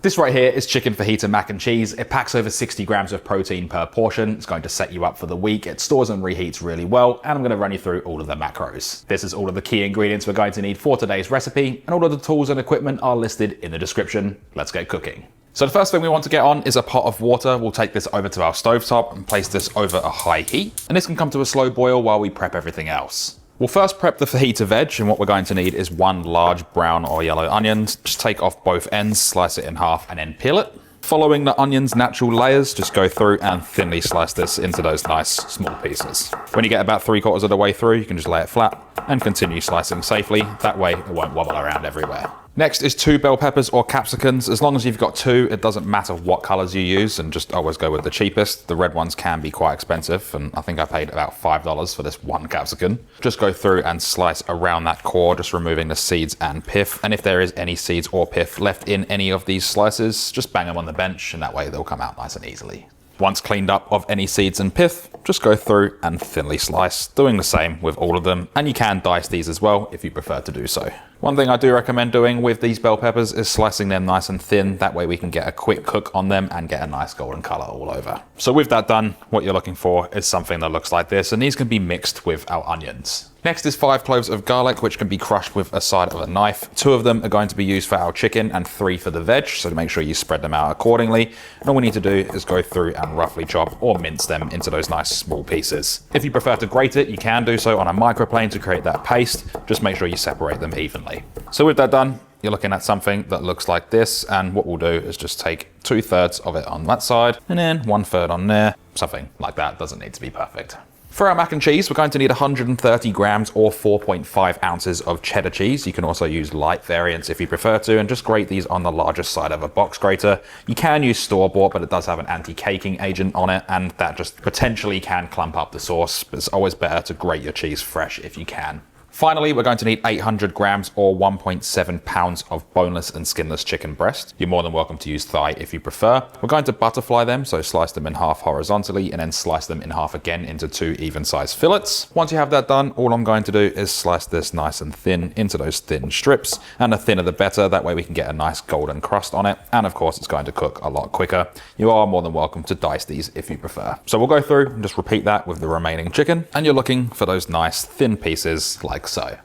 This right here is chicken fajita mac and cheese. It packs over 60 grams of protein per portion. It's going to set you up for the week. It stores and reheats really well, and I'm going to run you through all of the macros. This is all of the key ingredients we're going to need for today's recipe, and all of the tools and equipment are listed in the description. Let's get cooking. So the first thing we want to get on is a pot of water. We'll take this over to our stovetop and place this over a high heat, and this can come to a slow boil while we prep everything else. We'll first prep the fajita veg, and what we're going to need is one large brown or yellow onion. Just take off both ends, slice it in half, and then peel it. Following the onion's natural layers, just go through and thinly slice this into those nice small pieces. When you get about 3/4 of the way through, you can just lay it flat and continue slicing safely. That way it won't wobble around everywhere. Next is 2 bell peppers or capsicums. As long as you've got 2, it doesn't matter what colors you use, and just always go with the cheapest. The red ones can be quite expensive, and I think I paid about $5 for this one capsicum. Just go through and slice around that core, just removing the seeds and pith. And if there is any seeds or pith left in any of these slices, just bang them on the bench, and that way they'll come out nice and easily. Once cleaned up of any seeds and pith, just go through and thinly slice, doing the same with all of them, and you can dice these as well if you prefer to do so. One thing I do recommend doing with these bell peppers is slicing them nice and thin. That way we can get a quick cook on them and get a nice golden color all over. So with that done, what you're looking for is something that looks like this, and these can be mixed with our onions. Next is 5 cloves of garlic, which can be crushed with a side of a knife. 2 of them are going to be used for our chicken and 3 for the veg, so make sure you spread them out accordingly. And all we need to do is go through and roughly chop or mince them into those nice small pieces. If you prefer to grate it, you can do so on a microplane to create that paste. Just make sure you separate them evenly. So with that done, you're looking at something that looks like this, and what we'll do is just take 2/3 of it on that side and then 1/3 on there. Something like that, doesn't need to be perfect. For our mac and cheese, we're going to need 130 grams or 4.5 ounces of cheddar cheese. You can also use light variants if you prefer to, and just grate these on the larger side of a box grater. You can use store-bought, but it does have an anti-caking agent on it, and that just potentially can clump up the sauce. But it's always better to grate your cheese fresh if you can. Finally, we're going to need 800 grams or 1.7 pounds of boneless and skinless chicken breast. You're more than welcome to use thigh if you prefer. We're going to butterfly them, so slice them in half horizontally and then slice them in half again into 2 even-sized fillets. Once you have that done, all I'm going to do is slice this nice and thin into those thin strips, and the thinner the better. That way we can get a nice golden crust on it, and of course it's going to cook a lot quicker. You are more than welcome to dice these if you prefer. So we'll go through and just repeat that with the remaining chicken, and you're looking for those nice thin pieces like so.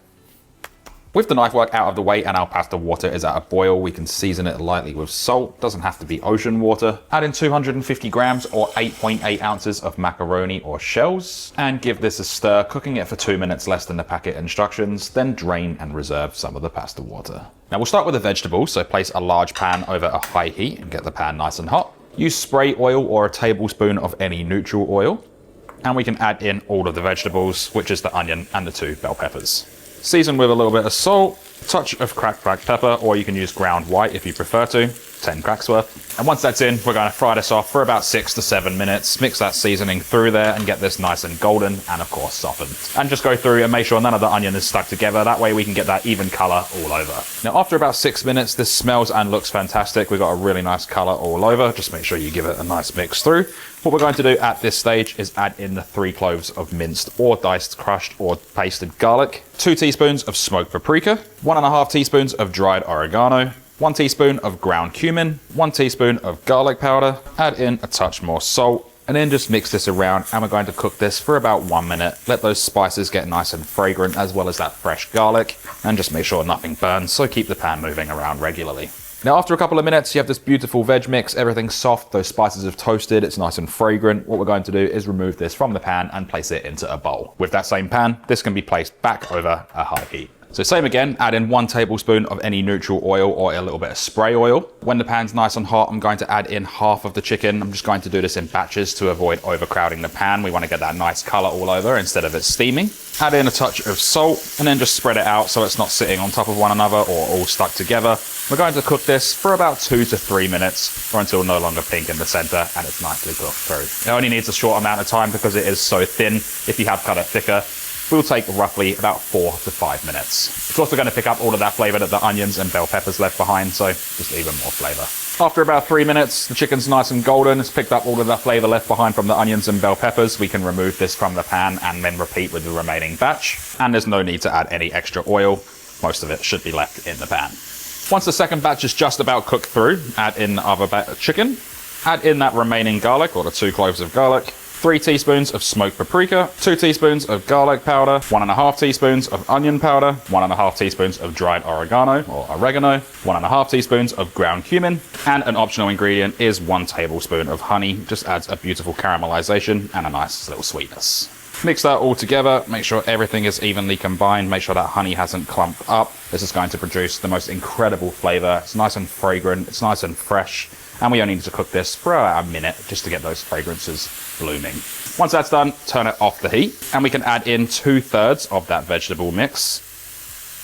With the knife work out of the way and our pasta water is at a boil, we can season it lightly with salt. Doesn't have to be ocean water. Add in 250 grams or 8.8 ounces of macaroni or shells, and give this a stir, cooking it for 2 minutes less than the packet instructions, then drain and reserve some of the pasta water. Now we'll start with the vegetables, so place a large pan over a high heat and get the pan nice and hot. Use spray oil or a tablespoon of any neutral oil, and we can add in all of the vegetables, which is the onion and the 2 bell peppers. Season with a little bit of salt, a touch of cracked black pepper, or you can use ground white if you prefer to, 10 cracks worth. And once that's in, we're going to fry this off for about 6 to 7 minutes. Mix that seasoning through there and get this nice and golden and of course softened. And just go through and make sure none of the onion is stuck together. That way we can get that even color all over. Now after about 6 minutes, this smells and looks fantastic. We've got a really nice color all over. Just make sure you give it a nice mix through. What we're going to do at this stage is add in the 3 cloves of minced or diced, crushed or pasted garlic, 2 teaspoons of smoked paprika, 1.5 teaspoons of dried oregano, 1 teaspoon of ground cumin, 1 teaspoon of garlic powder, add in a touch more salt, and then just mix this around, and we're going to cook this for about 1 minute. Let those spices get nice and fragrant as well as that fresh garlic, and just make sure nothing burns, so keep the pan moving around regularly. Now after a couple of minutes, you have this beautiful veg mix. Everything's soft, those spices have toasted, it's nice and fragrant. What we're going to do is remove this from the pan and place it into a bowl. With that same pan, this can be placed back over a high heat. So same again, add in 1 tablespoon of any neutral oil or a little bit of spray oil. When the pan's nice and hot, I'm going to add in half of the chicken. I'm just going to do this in batches to avoid overcrowding the pan. We want to get that nice color all over instead of it steaming. Add in a touch of salt and then just spread it out so it's not sitting on top of one another or all stuck together. We're going to cook this for about 2 to 3 minutes or until no longer pink in the center and it's nicely cooked through. It only needs a short amount of time because it is so thin. If you have cut it thicker, will take roughly about 4 to 5 minutes. It's also going to pick up all of that flavor that the onions and bell peppers left behind, so just even more flavor. After about 3 minutes, the chicken's nice and golden. It's picked up all of the flavor left behind from the onions and bell peppers. We can remove this from the pan and then repeat with the remaining batch. And there's no need to add any extra oil. Most of it should be left in the pan. Once the second batch is just about cooked through, add in the other batch of chicken. Add in that remaining garlic, or the 2 cloves of garlic, 3 teaspoons of smoked paprika, 2 teaspoons of garlic powder, 1.5 teaspoons of onion powder, 1.5 teaspoons of dried oregano, 1.5 teaspoons of ground cumin, and an optional ingredient is 1 tablespoon of honey. Just adds a beautiful caramelization and a nice little sweetness. Mix that all together, make sure everything is evenly combined, make sure that honey hasn't clumped up. This is going to produce the most incredible flavor. It's nice and fragrant, it's nice and fresh, and we only need to cook this for about a minute just to get those fragrances blooming. Once that's done, turn it off the heat, and we can add in 2/3 of that vegetable mix,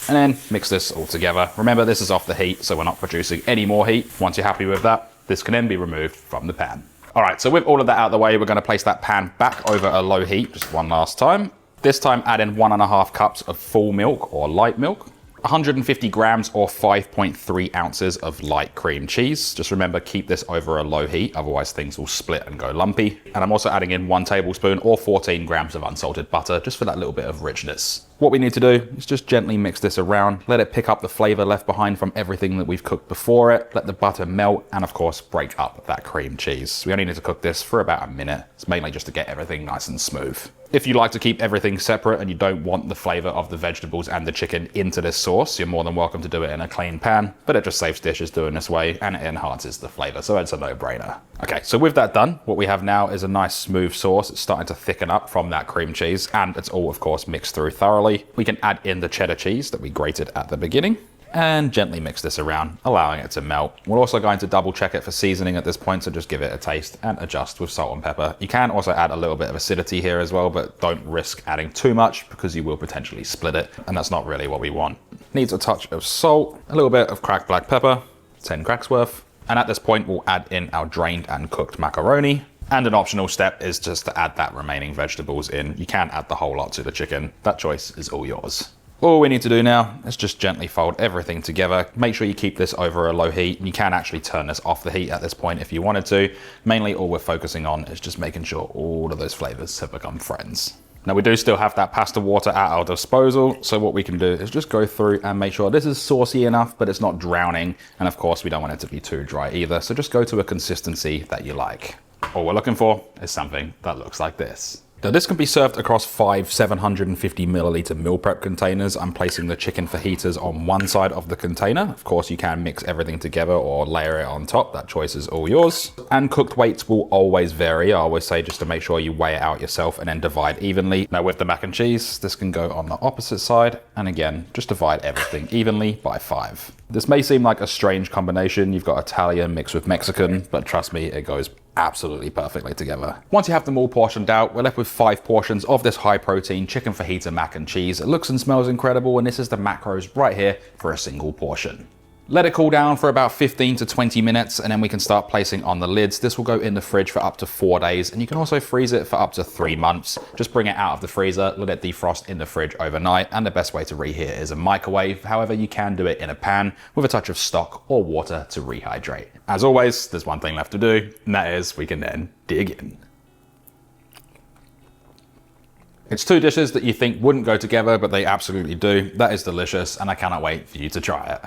and then mix this all together. Remember, this is off the heat, so we're not producing any more heat. Once you're happy with that, this can then be removed from the pan. All right, so with all of that out of the way, we're gonna place that pan back over a low heat just one last time. This time add in 1.5 cups of full milk or light milk, 150 grams or 5.3 ounces of light cream cheese. Just remember, keep this over a low heat, otherwise things will split and go lumpy. And I'm also adding in 1 tablespoon or 14 grams of unsalted butter, just for that little bit of richness. What we need to do is just gently mix this around, let it pick up the flavor left behind from everything that we've cooked before it, let the butter melt, and of course, break up that cream cheese. We only need to cook this for about a minute. It's mainly just to get everything nice and smooth. If you like to keep everything separate and you don't want the flavor of the vegetables and the chicken into this sauce, you're more than welcome to do it in a clean pan, but it just saves dishes doing this way and it enhances the flavor, so it's a no-brainer. Okay, so with that done, what we have now is a nice smooth sauce. It's starting to thicken up from that cream cheese, and it's all, of course, mixed through thoroughly. We can add in the cheddar cheese that we grated at the beginning, and gently mix this around, allowing it to melt. We're also going to double check it for seasoning at this point, so just give it a taste and adjust with salt and pepper. You can also add a little bit of acidity here as well, but don't risk adding too much because you will potentially split it, and that's not really what we want. Needs a touch of salt, a little bit of cracked black pepper, 10 cracks worth, and at this point we'll add in our drained and cooked macaroni. And an optional step is just to add that remaining vegetables in. You can add the whole lot to the chicken. That choice is all yours. All we need to do now is just gently fold everything together. Make sure you keep this over a low heat. You can actually turn this off the heat at this point if you wanted to. Mainly all we're focusing on is just making sure all of those flavors have become friends. Now we do still have that pasta water at our disposal, so what we can do is just go through and make sure this is saucy enough, but it's not drowning. And of course we don't want it to be too dry either, so just go to a consistency that you like. All we're looking for is something that looks like this. Now this can be served across 5 750 milliliter meal prep containers. I'm placing the chicken fajitas on one side of the container. Of course, you can mix everything together or layer it on top. That choice is all yours. And cooked weights will always vary. I always say just to make sure you weigh it out yourself and then divide evenly. Now with the mac and cheese, this can go on the opposite side. And again, just divide everything evenly by 5. This may seem like a strange combination. You've got Italian mixed with Mexican, but trust me, it goes absolutely perfectly together. Once you have them all portioned out, we're left with 5 portions of this high protein chicken fajita mac and cheese. It looks and smells incredible, and this is the macros right here for a single portion. Let it cool down for about 15 to 20 minutes, and then we can start placing on the lids. This will go in the fridge for up to 4 days, and you can also freeze it for up to 3 months. Just bring it out of the freezer, let it defrost in the fridge overnight, and the best way to reheat it is a microwave. However, you can do it in a pan with a touch of stock or water to rehydrate. As always, there's one thing left to do, and that is we can then dig in. It's 2 dishes that you think wouldn't go together, but they absolutely do. That is delicious, and I cannot wait for you to try it.